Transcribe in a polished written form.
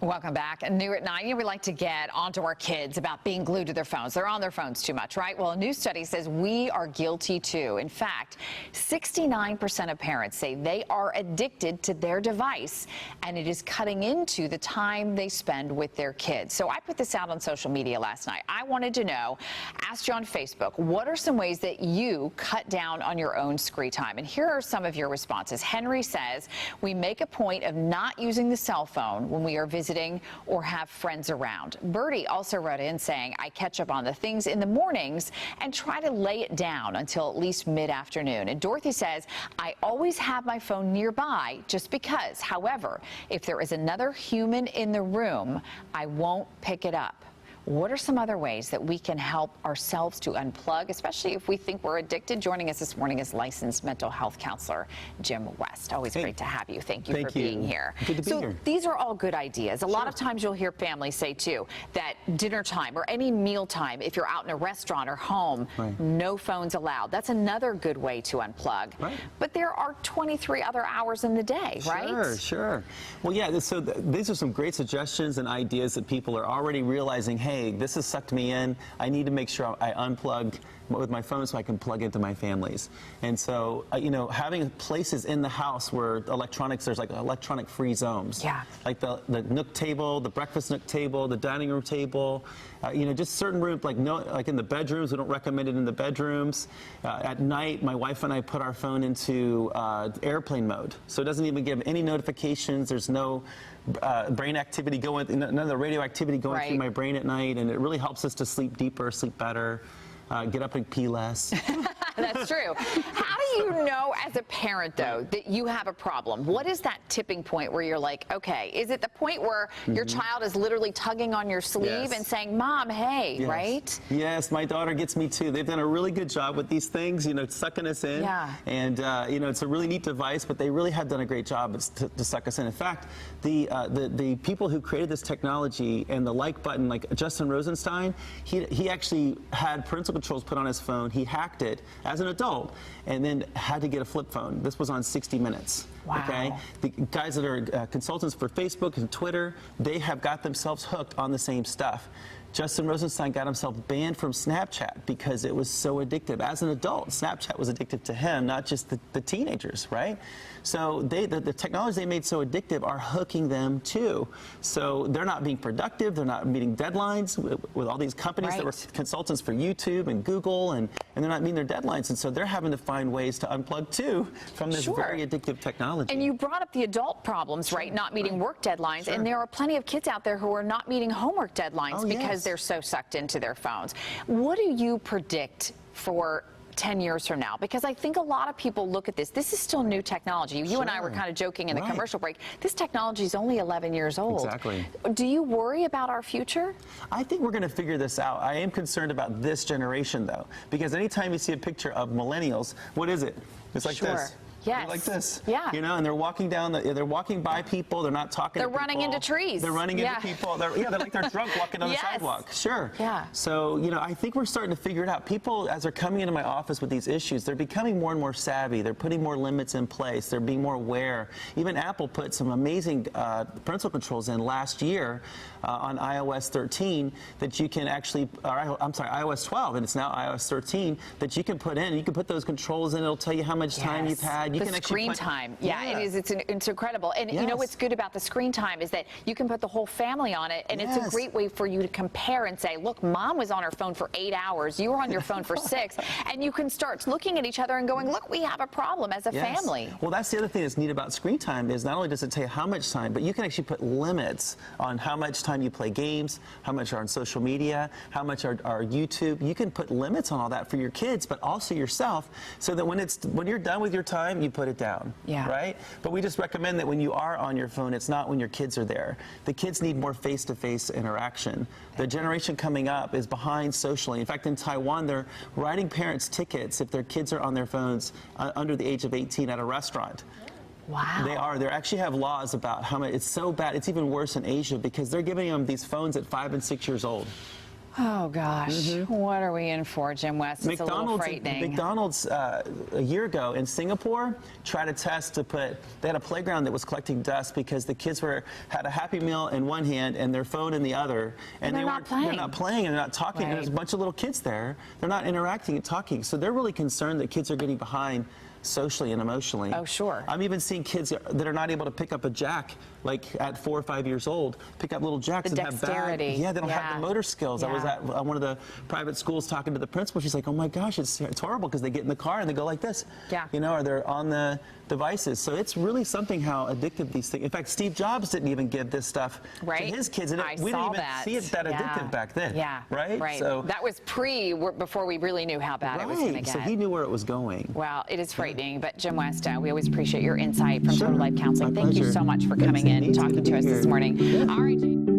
Welcome back. New at 9, we like to get onto our kids about being glued to their phones. They're on their phones too much, right? Well, a new study says we are guilty too. In fact, 69% of parents say they are addicted to their device, and it is cutting into the time they spend with their kids. So I put this out on social media last night. I wanted to know, asked you on Facebook, what are some ways that you cut down on your own screen time? And here are some of your responses. Henry says, we make a point of not using the cell phone when we are visiting or have friends around. Bertie also wrote in saying, I catch up on the things in the mornings and try to lay it down until at least mid-afternoon. And Dorothy says, I always have my phone nearby just because. However, if there is another human in the room, I won't pick it up. What are some other ways that we can help ourselves to unplug, especially if we think we're addicted? Joining us this morning is licensed mental health counselor Jim West. Always great to have you. Thank you for being here. Good to be here. These are all good ideas. A lot of times you'll hear families say, too, that dinner time or any meal time, if you're out in a restaurant or home, no phones allowed. That's another good way to unplug. But there are 23 other hours in the day, right? Sure. Well, yeah, so these are some great suggestions and ideas that people are already realizing, hey, this has sucked me in. I need to make sure I unplug with my phone so I can plug into my families. And so, you know, having places in the house where electronics, there's like electronic free zones. Yeah. Like the nook table, the breakfast nook table, the dining room table, you know, just certain rooms, like in the bedrooms, we don't recommend it in the bedrooms. At night, my wife and I put our phone into airplane mode. So it doesn't even give any notifications. There's no brain activity going, none of the radioactivity going through my brain at night, and it really helps us to sleep deeper, sleep better, get up and pee less. That's true. How do you know as a parent, though, that you have a problem? What is that tipping point where you're like, okay, is it the point where your child is literally tugging on your sleeve and saying, Mom, hey, right? Yes, my daughter gets me too. They've done a really good job with these things, you know, sucking us in. And, you know, it's a really neat device, but they really have done a great job to suck us in. In fact, the people who created this technology and the like button, like Justin Rosenstein, he actually had parental controls put on his phone. He hacked it as an adult and then had to get a flip phone. This was on 60 Minutes. Okay, the guys that are consultants for Facebook and Twitter, they have got themselves hooked on the same stuff. Justin Rosenstein got himself banned from Snapchat because it was so addictive. As an adult, Snapchat was addictive to him, not just the teenagers, right? So the technology they made so addictive are hooking them too. So they're not being productive, they're not meeting deadlines with all these companies that were consultants for YouTube and Google, and they're not meeting their deadlines. And so they're having to find ways to unplug too from this very addictive technology. And you brought up the adult problems, right? Not meeting work deadlines. And there are plenty of kids out there who are not meeting homework deadlines because they're so sucked into their phones. What do you predict for 10 years from now? Because I think a lot of people look at this. This is still new technology. You and I were kind of joking in the commercial break. This technology is only 11 years old. Exactly. Do you worry about our future? I think we're going to figure this out. I am concerned about this generation, though, because anytime you see a picture of millennials, what is it? It's like this. Yes. Like this. Yeah. You know, and they're walking down, they're walking by people, they're not talking to people. They're running into trees. They're running into people. They're like they're drunk walking on the sidewalk. Sure. Yeah. So, you know, I think we're starting to figure it out. People, as they're coming into my office with these issues, they're becoming more and more savvy. They're putting more limits in place. They're being more aware. Even Apple put some amazing parental controls in last year on iOS 13 that you can actually, I'm sorry, iOS 12, and it's now iOS 13, that you can put in. You can put those controls in. It'll tell you how much time you've had. You can actually screen time. Yeah, it is. It's incredible. And you know what's good about the screen time is that you can put the whole family on it, and it's a great way for you to compare and say, look, Mom was on her phone for 8 hours. You were on your phone for 6. And you can start looking at each other and going, look, we have a problem as a family. Well, that's the other thing that's neat about screen time is not only does it tell you how much time, but you can actually put limits on how much time you play games, how much are on social media, how much are YouTube. You can put limits on all that for your kids, but also yourself, so that when you're done with your time, you put it down. Right? But we just recommend that when you are on your phone, it's not when your kids are there. The kids need more face-to-face interaction. The generation coming up is behind socially. In fact, in Taiwan, they're writing parents tickets if their kids are on their phones under the age of 18 at a restaurant. Wow. They are. They actually have laws about how much. It's so bad. It's even worse in Asia because they're giving them these phones at 5 and 6 years old. Oh, gosh. What are we in for, Jim West? It's a little frightening. McDonald's a year ago in Singapore tried a test to put, they had a playground that was collecting dust because the kids had a Happy Meal in one hand and their phone in the other. And they're not playing. They're not playing and they're not talking. And there's a bunch of little kids there. They're not interacting and talking. So they're really concerned that kids are getting behind socially and emotionally. Oh, sure. I'm even seeing kids that are not able to pick up a jack, like at 4 or 5 years old, pick up little jacks The and dexterity. have they don't have the motor skills. I was at one of the private schools talking to the principal. She's like, oh my gosh, it's horrible because they get in the car and they go like this. Yeah. You know, or they're on the devices. So it's really something how addictive these things. In fact, Steve Jobs didn't even give this stuff to his kids. And we didn't even see it that addictive back then. Yeah. Right? So that was before we really knew how bad it was going to get. So he knew where it was going. Well, it is frightening. But Jim West, we always appreciate your insight from Total Life Counseling. My Thank you pleasure. so much for coming in and talking to us this morning. All right.